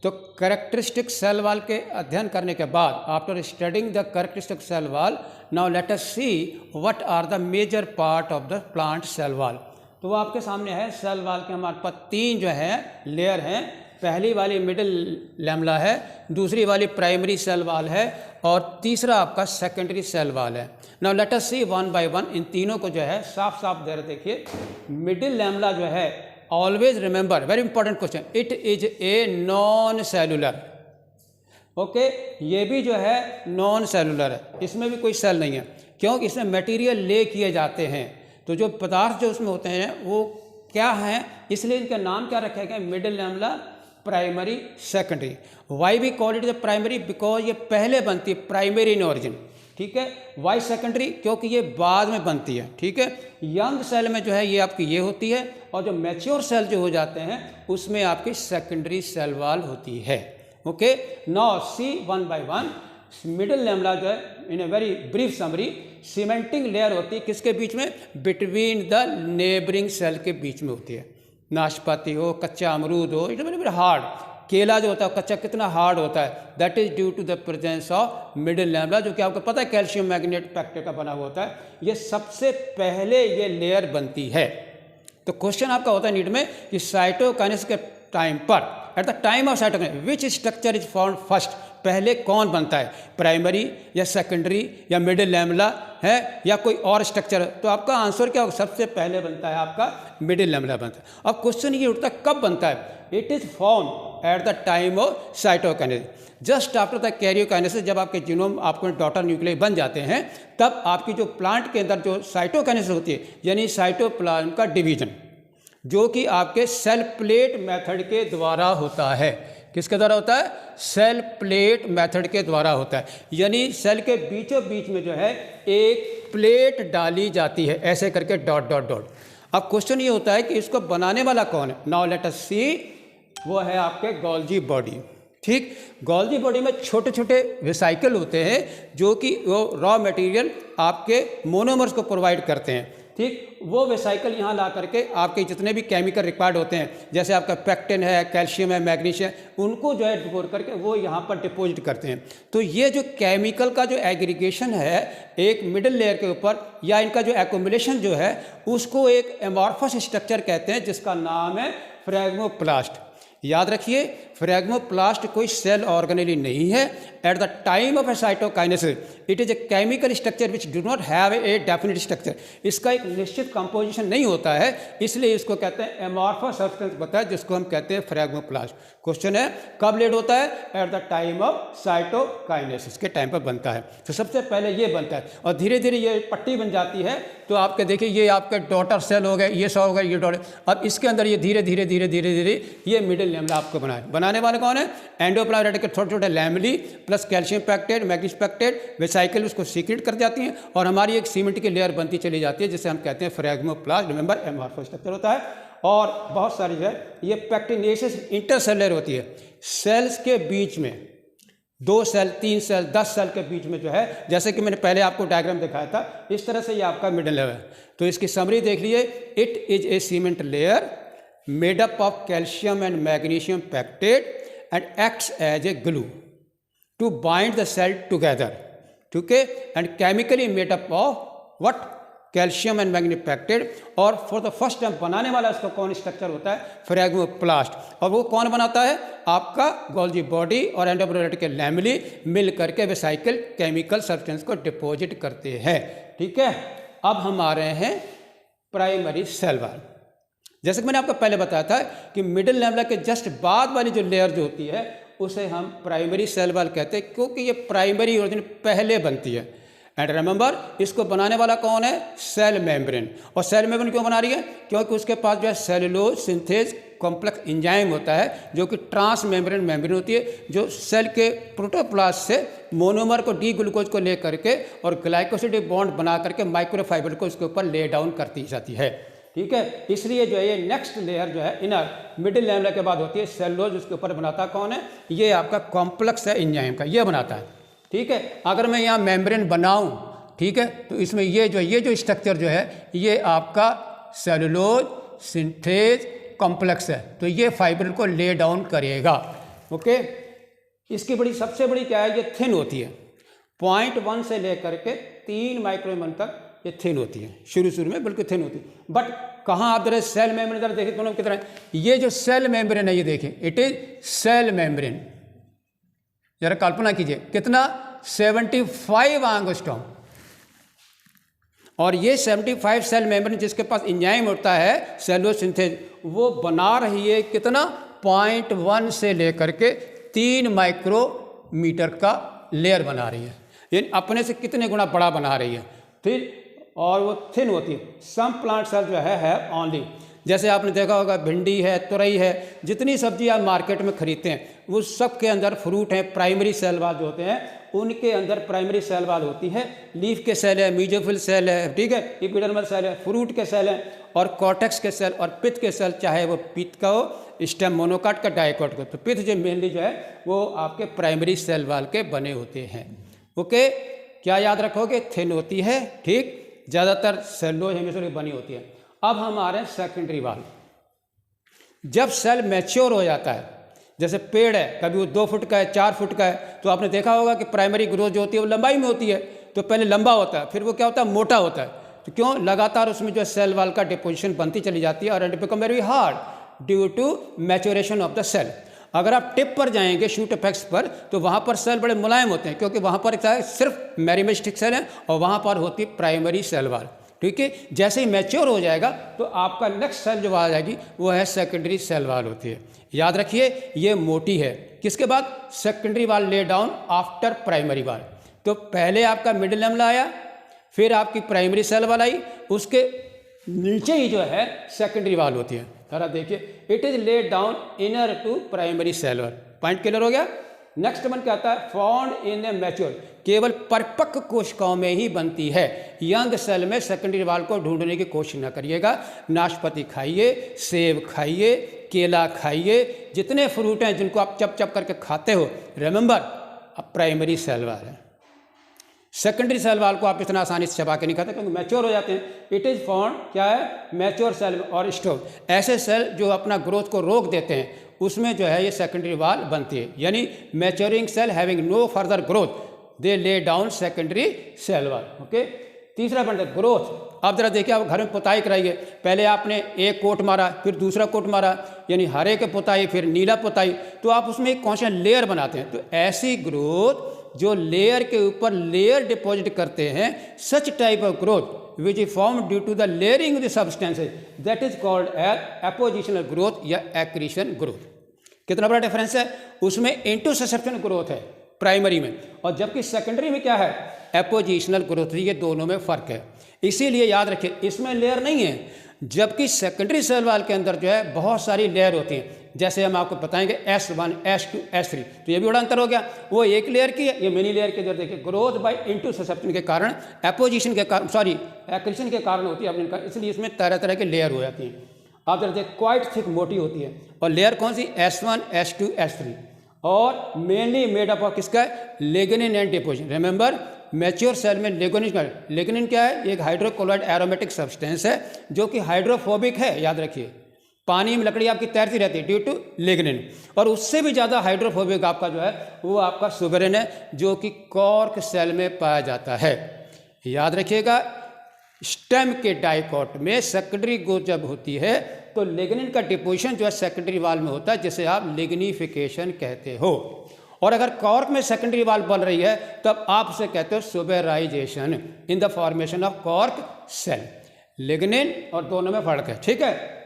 तो characteristic cell wall के अध्ययन करने के बाद, after studying the characteristic cell wall, now let us see what are the major part of the plant cell wall. तो वो आपके सामने है। सेल वॉल के हमारे पास 3 जो है लेयर हैं। पहली वाली मिडिल लैमेला है, दूसरी वाली प्राइमरी सेल वॉल है और तीसरा आपका सेकेंडरी सेल वॉल है। Now let us see one by one इन तीनों को जो है साफ साफ दे रहे। देखिए मिडिल लैमेला जो है, always remember very important question, it is a non cellular. Okay, ये भी जो है नॉन सेलुलर है, इसमें भी कोई सेल नहीं है, क्योंकि इसमें मटेरियल ले किए जाते हैं। तो जो पदार्थ जो उसमें होते हैं वो क्या हैं, इसलिए इनका नाम क्या रखा गया, middle lamella, primary, secondary. Why we call it the primary, because ये पहले बनती है, प्राइमरी इन ऑरिजिन, ठीक है। वाई सेकेंडरी, क्योंकि ये बाद में बनती है, ठीक है। यंग सेल में जो है ये आपकी ये होती है, और जो मैच्योर सेल जो हो जाते हैं उसमें आपकी सेकेंडरी सेल वॉल होती है। Okay, now see one by one. Middle lamella जो है in a very brief summary, cementing layer होती है किसके बीच में, बिटवीन द नेबरिंग सेल के बीच में होती है। नाशपाती हो, कच्चा अमरूद हो, इट इज वेरी हार्ड। केला जो होता है कच्चा कितना हार्ड होता है, that is due to the presence of middle lamella, जो कि आपको पता है कैल्शियम मैग्नेट पैक्टेट का बना हुआ होता है। ये सबसे पहले ये लेयर बनती है। तो क्वेश्चन आपका होता है नीट में कि साइटोकाइनेसिस के टाइम पर, at the time of cytokinesis which structure is found first, पहले कौन बनता है, प्राइमरी या सेकेंडरी या मिडिल लैमेला है या कोई और स्ट्रक्चर। तो आपका आंसर क्या होगा, सबसे पहले बनता है आपका मिडिल लैमेला बनता है। अब क्वेश्चन ये उठता है कब बनता है, it is found at the time of cytokinesis, just after the karyokinesis. जब आपके जीनोम आपको डॉटर न्यूक्लियाई बन जाते हैं, तब आपकी जो प्लांट के अंदर जो साइटोकाइनेसिस होती है, यानी साइटोप्लाज्म का डिवीजन, जो कि आपके सेल प्लेट मेथड के द्वारा होता है। किसके द्वारा होता है, सेल प्लेट मेथड के द्वारा होता है। यानी सेल के बीचों बीच में जो है एक प्लेट डाली जाती है, ऐसे करके डॉट डॉट डॉट। अब क्वेश्चन ये होता है कि इसको बनाने वाला कौन है। नाउ लेट अस सी, वो है आपके गोल्जी बॉडी, ठीक। गोल्जी बॉडी में छोटे छोटे वेसाइकल होते हैं, जो कि वो रॉ मटेरियल आपके मोनोमर्स को प्रोवाइड करते हैं, ठीक। वो वेसाइकल यहाँ ला करके आपके जितने भी केमिकल रिक्वायर्ड होते हैं, जैसे आपका पेक्टिन है, कैल्शियम है, मैग्नीशियम, उनको जो है डिपोज करके वो यहाँ पर डिपोजिट करते हैं। तो ये जो केमिकल का जो एग्रीगेशन है एक मिडिल लेयर के ऊपर, या इनका जो एक्युमुलेशन जो है, उसको एक एमॉर्फस स्ट्रक्चर कहते हैं, जिसका नाम है फ्रैग्मोप्लास्ट। याद रखिए, फ्रैग्मोप्लास्ट कोई सेल ऑर्गेनेली नहीं है। At the time of A cytokinesis it is a chemical structure which do not have a definite structure. इसका एक निश्चित कंपोजिशन नहीं होता है, इसलिए इसको कहते हैं एमॉर्फस सब्सटेंस होता है, जिसको हम कहते हैं फ्रैग्मोप्लास्ट। क्वेश्चन है कब लेड होता है, at the time of cytokinesis के टाइम पर बनता है। तो सबसे पहले ये बनता है और धीरे धीरे ये पट्टी बन जाती है। तो आपके देखिए ये आपके डॉटर सेल हो गए, ये सब हो गए, ये डॉटर। अब इसके अंदर ये धीरे धीरे धीरे धीरे धीरे ये मिडिल लैमेला आपको बनाने वाले कौन है, एंडोप्लाज्म रेटिकल, छोटे छोटे lamellae plus calcium pectate, magnesium pectate, vesicle उसको सीक्रेट कर जाती हैं और हमारी एक सीमेंट की लेयर बनती चली जाती है, जिसे हम कहते हैं फ्रैग्मोप्लास्ट। रिमेंबर एमॉर्फस स्ट्रक्चर होता है। और बहुत सारी जो है ये पैक्टिनेशियस इंटरसेलुलर होती है, सेल्स के बीच में 2 सेल 3 सेल 10 सेल के बीच में जो है, जैसे कि मैंने पहले आपको डायग्राम दिखाया था, इस तरह से ये आपका मिडिल लेयर है। तो इसकी समरी देख लीजिए, it is a cement layer made up of calcium and magnesium pactate and acts as a glue to bind the cell together, ठीक है, and chemically made up of what, calcium and magnesium pectate. और for the first time बनाने वाला इसका कौन structure होता है, फ्रैग्मोप्लास्ट। और वो कौन बनाता है, आपका गोल्जी बॉडी और एंडोप्लाज्म रेटिकल लैमेली मिल करके वेसाइकल केमिकल सब्सटेंस को डिपॉजिट करते हैं, ठीक है। अब हम आ रहे हैं प्राइमरी सेल वॉल। जैसे कि मैंने आपको पहले बताया था कि मिडिल लैमेला के जस्ट बाद वाली जो लेयर जो होती है उसे हम प्राइमरी सेल वॉल कहते हैं, क्योंकि ये प्राइमरी ओरिजिन पहले बनती है। एंड रिमेंबर, इसको बनाने वाला कौन है, सेल मेम्ब्रेन। और सेल मेम्ब्रेन क्यों बना रही है, क्योंकि उसके पास जो है सेलुलोज सिंथेज कॉम्प्लेक्स एंजाइम होता है, जो कि ट्रांस मेम्ब्रेन मेम्ब्रेन होती है, जो सेल के प्रोटोप्लास्ट से मोनोमर को डी ग्लूकोज को ले करके और ग्लाइकोसिडिक बॉन्ड बना करके माइक्रोफाइबर को उसके ऊपर ले डाउन करती जाती है, ठीक है। इसलिए जो है ये नेक्स्ट लेयर जो है इनर मिडिल लैमेला के बाद होती है सेलुलोज। उसके ऊपर बनाता कौन है, ये आपका कॉम्प्लेक्स है एंजाइम का, ये बनाता है, ठीक है। अगर मैं यहाँ मेम्ब्रेन बनाऊँ, ठीक है, तो इसमें ये जो स्ट्रक्चर जो है ये आपका सेलुलोज सिंथेज कॉम्प्लेक्स है, तो ये फाइबर को ले डाउन करेगा। ओके। इसकी सबसे बड़ी क्या है, ये थिन होती है, 0.1 से लेकर के 3 माइक्रोन तक ये थिन होती है, शुरू में बिल्कुल थिन होती है। बट कहाँ आप जरा सेल मेम्ब्रेन जरा देखिए दोनों की तरह, ये जो सेल मेम्ब्रेन है ये देखिए, इट इज सेल मेम्ब्रेन, जरा कल्पना कीजिए कितना 75 एंगस्ट्रॉम, और ये 75 सेल मेम्ब्रेन जिसके पास एंजाइम होता है सेलुलोसिंथेज, वो बना रही है कितना 0.1 से लेकर के 3 माइक्रोमीटर का लेयर बना रही है, यानी अपने से कितने गुना बड़ा बना रही है, फिर और वो थिन होती है। सम प्लांट सेल जो है ओनली, जैसे आपने देखा होगा भिंडी है, तुरई है, जितनी सब्जी आप मार्केट में खरीदते हैं वो सब के अंदर फ्रूट हैं, प्राइमरी सेल वाल जो होते हैं उनके अंदर प्राइमरी सेल वाल होती है, लीफ के सेल है, मीजोफिल सेल है, ठीक है, एपिडर्मल सेल है, फ्रूट के सेल हैं, और कॉर्टेक्स के सेल और पित्त के सेल, चाहे वो पित्त का हो, स्टेम मोनोकाट का, डाइकोट का, तो पित्त जो मेनली जो है वो आपके प्राइमरी सेल वाल के बने होते हैं। ओके, क्या याद रखोगे, थिन होती है, ठीक, ज़्यादातर सेलुलोज हेमिस्फीयर की बनी होती है। अब हम आ रहे हैं सेकेंडरी वाल। जब सेल मैच्योर हो जाता है, जैसे पेड़ है, कभी वो 2 फुट का है, 4 फुट का है, तो आपने देखा होगा कि प्राइमरी ग्रोथ जो होती है वो लंबाई में होती है, तो पहले लंबा होता है, फिर वो क्या होता है, मोटा होता है, तो क्यों, लगातार उसमें जो सेल वाल का डिपोजिशन बनती चली जाती है, और it become very hard due to maturation of the cell. अगर आप टिप पर जाएंगे शूट अपेक्स पर, तो वहाँ पर सेल बड़े मुलायम होते हैं, क्योंकि वहाँ पर क्या है, सिर्फ मेरिस्टेमिक सेल है, और वहाँ पर होती है प्राइमरी सेल वाल, ठीक है। जैसे ही मैच्योर हो जाएगा तो आपका नेक्स्ट सेल जो आ जाएगी वो है सेकेंडरी सेल वाल होती है। याद रखिए ये मोटी है, किसके बाद, सेकेंडरी वाल ले डाउन आफ्टर प्राइमरी वाल, तो पहले आपका मिडिल लेमला आया, फिर आपकी प्राइमरी सेल वाल आई, उसके नीचे ही जो है सेकेंडरी वाल होती है। जरा देखिए, it is laid down inner to primary cell wall, point clear हो गया। नेक्स्ट वन क्या आता है, फाउंड इन ए मैच्योर, केवल परिपक्व कोशिकाओं में ही बनती है, यंग सेल में सेकेंडरी वाल को ढूंढने की कोशिश न करिएगा। नाशपाती खाइए, सेब खाइए, केला खाइए, जितने फ्रूट हैं जिनको आप चप चप करके खाते हो, रिमेंबर अब प्राइमरी सेल वाल है। सेकेंडरी सेल वाल को आप इतना आसानी से चबा के नहीं खाते, क्योंकि मैच्योर हो जाते हैं। इट इज़ फाउंड क्या है, मैच्योर सेल और स्टॉप, ऐसे सेल जो अपना ग्रोथ को रोक देते हैं, उसमें जो है ये सेकेंडरी वाल बनती है, यानी maturing cell having no further growth they lay down secondary cell wall. Okay, तीसरा पॉइंट है ग्रोथ। आप जरा देखिए, आप घर में पुताई कराइए, पहले आपने एक कोट मारा, फिर दूसरा कोट मारा, यानी हरे के पुताई, फिर नीला पुताई, तो आप उसमें एक कौन लेयर बनाते हैं, तो ऐसी ग्रोथ जो लेयर के ऊपर लेयर डिपॉजिट करते हैं, such type of growth which is form due to the layering the substances, that is called as appositional growth या एक्रीशन ग्रोथ। कितना बड़ा डिफरेंस है, उसमें इंटरसेप्शन ग्रोथ है प्राइमरी में, और जबकि सेकेंडरी में क्या है, एपोजिशनल ग्रोथ। ये दोनों में फर्क है, इसीलिए याद रखिए इसमें लेयर नहीं है, जबकि सेकेंडरी सेल वाल के अंदर जो है बहुत सारी लेयर होती हैं। जैसे हम आपको बताएंगे S1, S2, S3, तो ये भी बड़ा अंतर हो गया, वो एक लेयर की है, ये मिनी लेयर के अंदर देखिए ग्रोथ बाय इंटरसेप्शन के कारण, एपोजिशन के कारण, सॉरी एक्रीशन के कारण होती है अपने, इसलिए इसमें तरह तरह के लेयर हो जाती हैं। आप जरा देखिए क्वाइट थिक मोटी होती है, और लेयर कौन सी, S1, S2, S3, और मेनली मेड अप ऑफ किसका है, lignin and deposition. Remember mature cell में लिग्निन क्या है, एक हाइड्रोक्लोराइड एरोमेटिक सब्सटेंस है जो कि हाइड्रोफोबिक है, याद रखिए, पानी में लकड़ी आपकी तैरती रहती है ड्यू टू लिग्निन, और उससे भी ज़्यादा हाइड्रोफोबिक आपका जो है वो आपका सुबेरिन है, जो कि कॉर्क सेल में पाया जाता है। याद रखिएगा, स्टेम के डाइकोट में सेकेंडरी ग्रोथ जब होती है तो लिग्निन का डिपोजिशन जो है सेकेंडरी वाल में होता है, जिसे आप लिग्निफिकेशन कहते हो, और अगर कॉर्क में सेकेंडरी वाल बन रही है तब आप उसे कहते हो suberization in the formation of cork cell. Lignin और दोनों में फर्क है, ठीक है।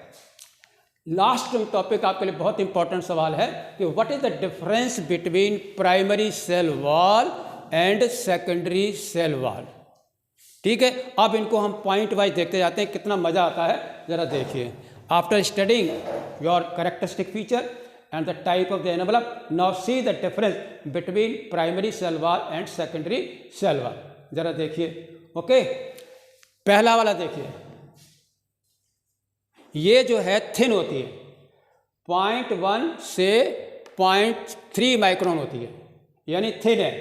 लास्ट टॉपिक आपके लिए बहुत इंपॉर्टेंट सवाल है कि what is the difference between primary cell wall and secondary cell wall, ठीक है। अब इनको हम पॉइंट वाइज देखते जाते हैं, कितना मजा आता है, जरा देखिए। After studying your characteristic feature and the type of the envelope, now see the difference between primary cell wall and secondary cell wall। जरा देखिए, ओके, पहला वाला देखिए, ये जो है थिन होती है, 0.1 से 0.3 माइक्रोन होती है, यानी थिन है,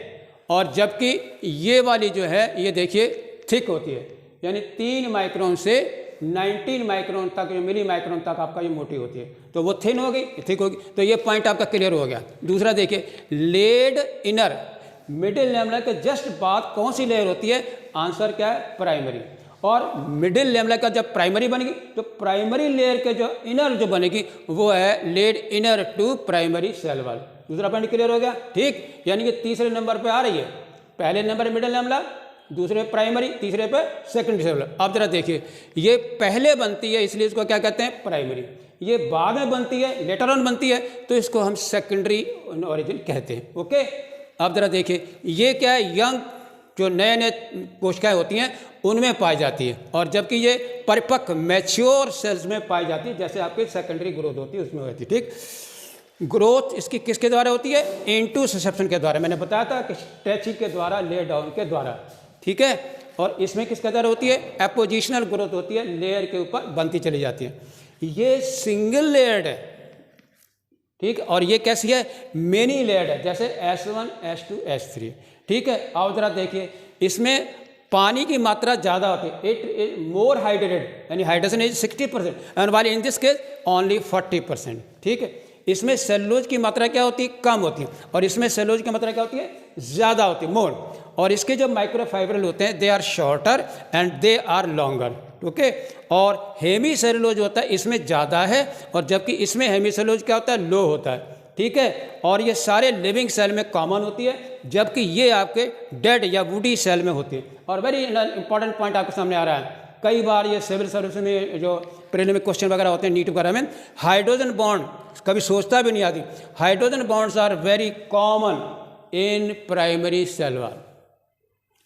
और जबकि ये वाली जो है ये देखिए थिक होती है, यानी 3 माइक्रोन से 19 माइक्रोन तक, जो मिली माइक्रोन तक आपका ये मोटी होती है, तो वो थिन हो गई, थिक होगी। तो ये पॉइंट आपका क्लियर हो गया। दूसरा देखिए, लेड इनर, मिडिल लैमेला के जस्ट बाद कौन सी लेयर होती है? आंसर क्या है? प्राइमरी। और मिडिल लैमेला का जब प्राइमरी बनेगी तो प्राइमरी लेयर के जो इनर जो बनेगी वो है laid inner to primary cell wall. दूसरा पॉइंट क्लियर हो गया, ठीक। यानी कि तीसरे नंबर पे आ रही है, पहले नंबर मिडिल लैमेला, दूसरे प्राइमरी, तीसरे पे सेकेंडरी सेल वॉल। अब जरा देखिए, ये पहले बनती है इसलिए इसको क्या कहते हैं? प्राइमरी। ये बाद में बनती है, लेटर ऑन बनती है, तो इसको हम सेकेंडरी ओरिजिन कहते हैं। ओके, अब जरा देखिए, ये क्या है? यंग जो नए नए कोशिकाएं होती हैं उनमें पाई जाती है, और जबकि ये परिपक्व मैच्योर सेल्स में पाई जाती है, जैसे आपकी सेकेंडरी ग्रोथ होती है उसमें होती है, ठीक। ग्रोथ इसकी किसके द्वारा होती है? इनटू ससेप्शन के द्वारा। मैंने बताया था कि स्ट्रेचिंग के द्वारा, ले डाउन के द्वारा, ठीक है। और इसमें किसके द्वारा होती है? एपोजिशनल ग्रोथ होती है, लेयर के ऊपर बनती चली जाती है। ये सिंगल लेयर्ड है, ठीक। और ये कैसी है? मेनी लेयर्ड है, जैसे S1, S2, S3, ठीक है। अब जरा देखिए, इसमें पानी की मात्रा ज़्यादा होती है, इट इज मोर हाइड्रेटेड, यानी hydration is 60%, and while in this case only 40%, ठीक है। इसमें सेलुलोज की मात्रा क्या होती है? कम होती है, और इसमें सेलुलोज की मात्रा क्या होती है? ज़्यादा होती है, मोर। और इसके जो माइक्रोफाइब्रिल होते हैं they are shorter and they are longer, okay. और हेमी सेलुलोज होता है इसमें ज़्यादा है, और जबकि इसमें हेमी सेलुलोज क्या होता है? लो होता है, ठीक है। और ये सारे लिविंग सेल में कॉमन होती है, जबकि ये आपके डेड या वुडी सेल में होती है। और वेरी इंपॉर्टेंट पॉइंट आपके सामने आ रहा है, कई बार ये सिविल सर्विस में जो प्रीलिमिनरी क्वेश्चन वगैरह होते हैं नीट वगैरह में, हाइड्रोजन बॉन्ड कभी सोचता भी नहीं आती, hydrogen bonds are very common in primary cell wall,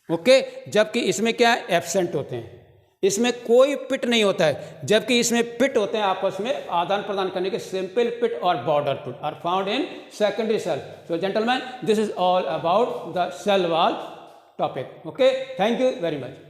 okay. जबकि इसमें क्या है? एब्सेंट होते हैं, इसमें कोई पिट नहीं होता है, जबकि इसमें पिट होते हैं, आपस में आदान प्रदान करने के सिंपल पिट और border pit are found in secondary cell. So gentleman, this is all about the cell wall topic, okay. Thank you very much.